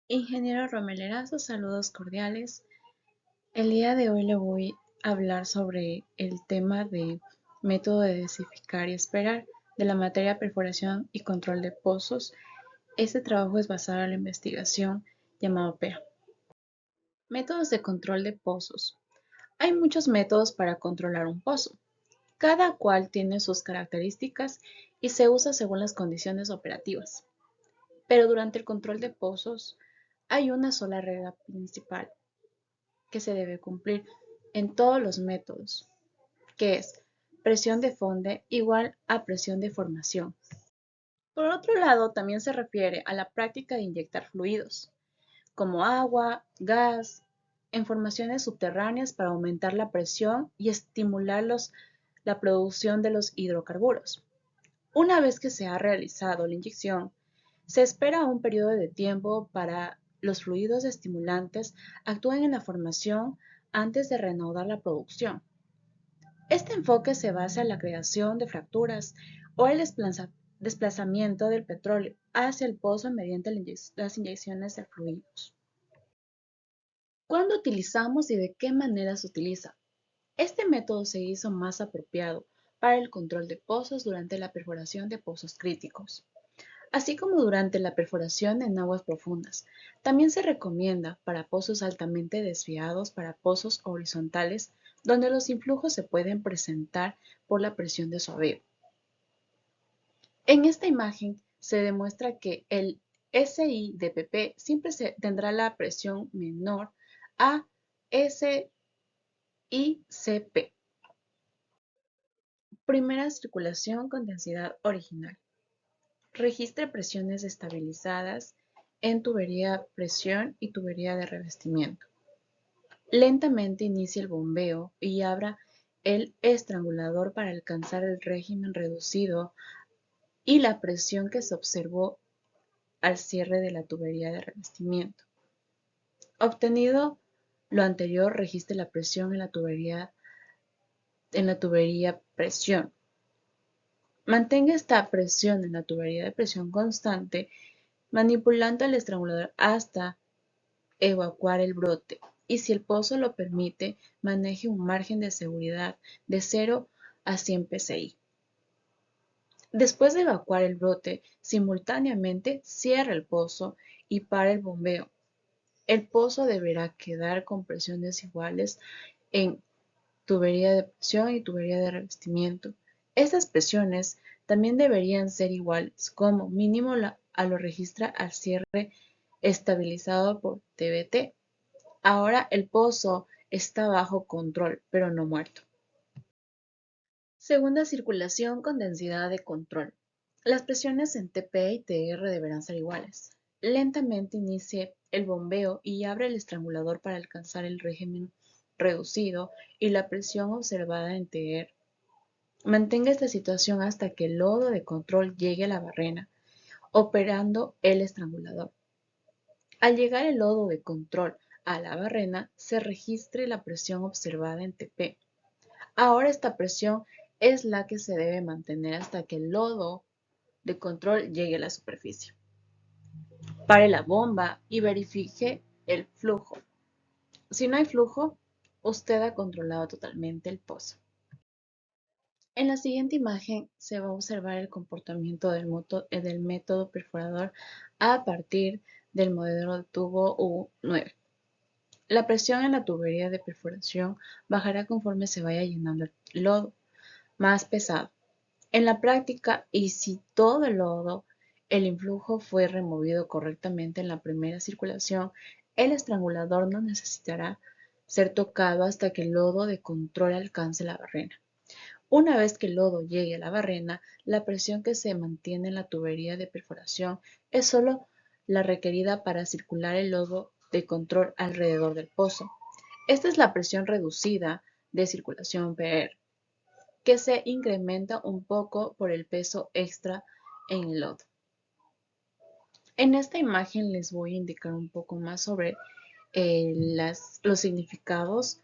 Ingeniero Romelerazo, saludos cordiales. El día de hoy le voy a hablar sobre el tema de método de desificar y esperar de la materia perforación y control de pozos. Este trabajo es basado en la investigación llamado PEA. Métodos de control de pozos. Hay muchos métodos para controlar un pozo. Cada cual tiene sus características y se usa según las condiciones operativas. Pero durante el control de pozos hay una sola regla principal que se debe cumplir en todos los métodos, que es presión de fonde igual a presión de formación. Por otro lado, también se refiere a la práctica de inyectar fluidos, como agua, gas, en formaciones subterráneas para aumentar la presión y estimular la producción de los hidrocarburos. Una vez que se ha realizado la inyección, se espera un periodo de tiempo para los fluidos estimulantes actúen en la formación antes de reanudar la producción. Este enfoque se basa en la creación de fracturas o el desplazamiento del petróleo hacia el pozo mediante las inyecciones de fluidos. ¿Cuándo utilizamos y de qué manera se utiliza? Este método se hizo más apropiado para el control de pozos durante la perforación de pozos críticos, así como durante la perforación en aguas profundas. También se recomienda para pozos altamente desviados, para pozos horizontales, donde los influjos se pueden presentar por la presión de suaveo. En esta imagen se demuestra que el SI de PP siempre tendrá la presión menor a SICP. Primera circulación con densidad original. Registre presiones estabilizadas en tubería presión y tubería de revestimiento. Lentamente inicie el bombeo y abra el estrangulador para alcanzar el régimen reducido y la presión que se observó al cierre de la tubería de revestimiento. Obtenido lo anterior, registre la presión en la tubería presión. Mantenga esta presión en la tubería de presión constante manipulando el estrangulador hasta evacuar el brote y, si el pozo lo permite, maneje un margen de seguridad de 0 a 100 psi. Después de evacuar el brote, simultáneamente cierra el pozo y para el bombeo. El pozo deberá quedar con presiones iguales en tubería de presión y tubería de revestimiento. Estas presiones también deberían ser iguales, como mínimo a lo registra al cierre estabilizado por TBT. Ahora el pozo está bajo control, pero no muerto. Segunda circulación con densidad de control. Las presiones en TP y TR deberán ser iguales. Lentamente inicie el bombeo y abre el estrangulador para alcanzar el régimen reducido y la presión observada en TR. Mantenga esta situación hasta que el lodo de control llegue a la barrena, operando el estrangulador. Al llegar el lodo de control a la barrena, se registre la presión observada en TP. Ahora esta presión es la que se debe mantener hasta que el lodo de control llegue a la superficie. Pare la bomba y verifique el flujo. Si no hay flujo, usted ha controlado totalmente el pozo. En la siguiente imagen se va a observar el comportamiento del método perforador a partir del modelo de tubo U9. La presión en la tubería de perforación bajará conforme se vaya llenando el lodo más pesado. En la práctica, y si todo el influjo fue removido correctamente en la primera circulación, el estrangulador no necesitará ser tocado hasta que el lodo de control alcance la barrena. Una vez que el lodo llegue a la barrena, la presión que se mantiene en la tubería de perforación es solo la requerida para circular el lodo de control alrededor del pozo. Esta es la presión reducida de circulación PR, que se incrementa un poco por el peso extra en el lodo. En esta imagen les voy a indicar un poco más sobre los significados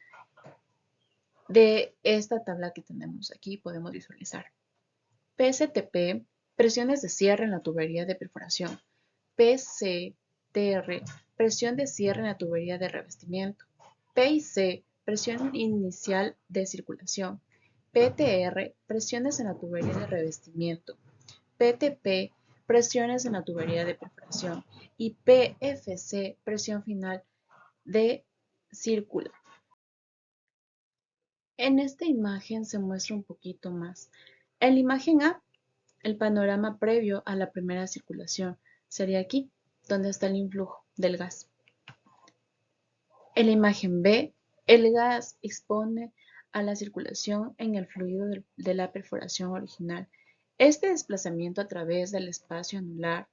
de esta tabla que tenemos aquí. Podemos visualizar. PSTP, presiones de cierre en la tubería de perforación. PCTR, presión de cierre en la tubería de revestimiento. P y C, presión inicial de circulación. PTR, presiones en la tubería de revestimiento. PTP, presiones en la tubería de perforación. Y PFC, presión final de círculo. En esta imagen se muestra un poquito más. En la imagen A, el panorama previo a la primera circulación sería aquí, donde está el influjo del gas. En la imagen B, el gas expone a la circulación en el fluido de la perforación original. Este desplazamiento a través del espacio anular,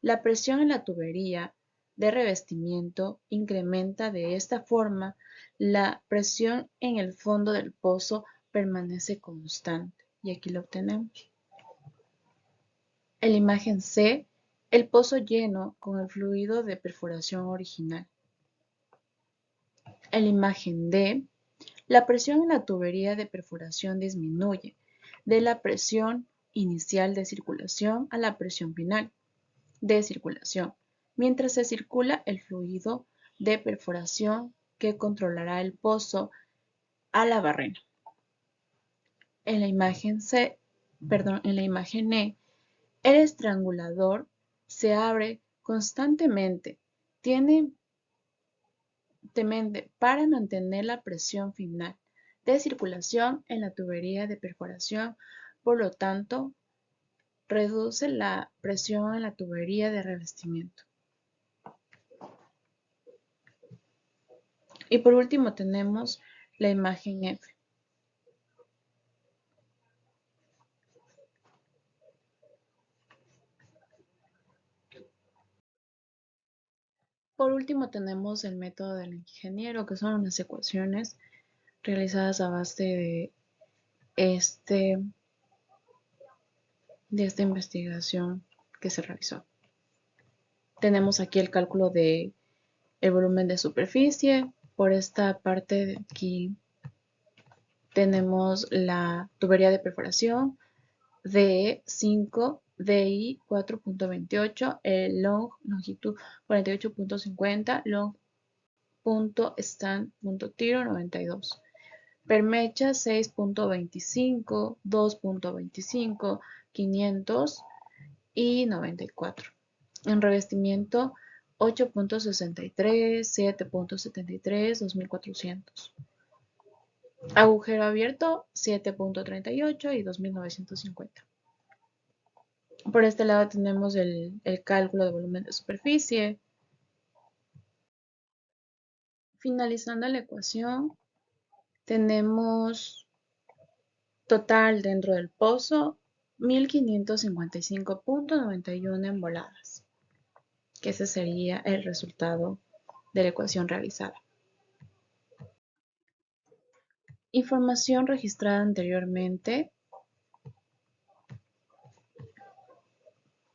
la presión en la tubería de revestimiento incrementa. De esta forma, la presión en el fondo del pozo permanece constante. Y aquí lo obtenemos. En la imagen C, el pozo lleno con el fluido de perforación original. En la imagen D, la presión en la tubería de perforación disminuye de la presión inicial de circulación a la presión final de circulación, mientras se circula el fluido de perforación que controlará el pozo a la barrena. En la imagen E, el estrangulador se abre constantemente, para mantener la presión final de circulación en la tubería de perforación, por lo tanto, reduce la presión en la tubería de revestimiento. Y por último tenemos la imagen F. Por último tenemos el método del ingeniero, que son unas ecuaciones realizadas a base de esta investigación que se realizó. Tenemos aquí el cálculo del volumen de superficie. Por esta parte de aquí tenemos la tubería de perforación de 5, DI 4.28, el longitud 48.50, long punto stand punto tiro 92. Permecha 6.25, 2.25, 500 y 94. En revestimiento 8.63, 7.73, 2400. Agujero abierto 7.38 y 2950. Por este lado tenemos el cálculo de volumen de superficie. Finalizando la ecuación, tenemos total dentro del pozo 1555.91 emboladas, que ese sería el resultado de la ecuación realizada. Información registrada anteriormente.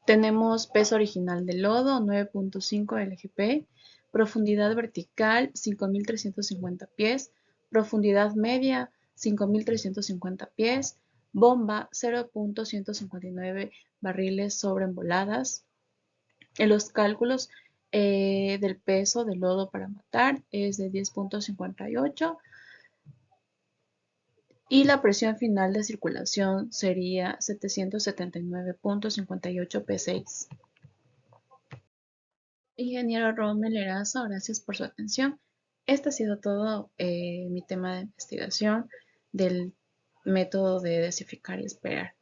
Tenemos peso original del lodo 9.5 LGP, profundidad vertical 5.350 pies, profundidad media 5.350 pies, bomba 0.159 barriles sobre emboladas. En los cálculos del peso del lodo para matar es de 10.58 y la presión final de circulación sería 779.58 P6. Ingeniero Rommel Erazo, gracias por su atención. Este ha sido todo mi tema de investigación del método de desificar y esperar.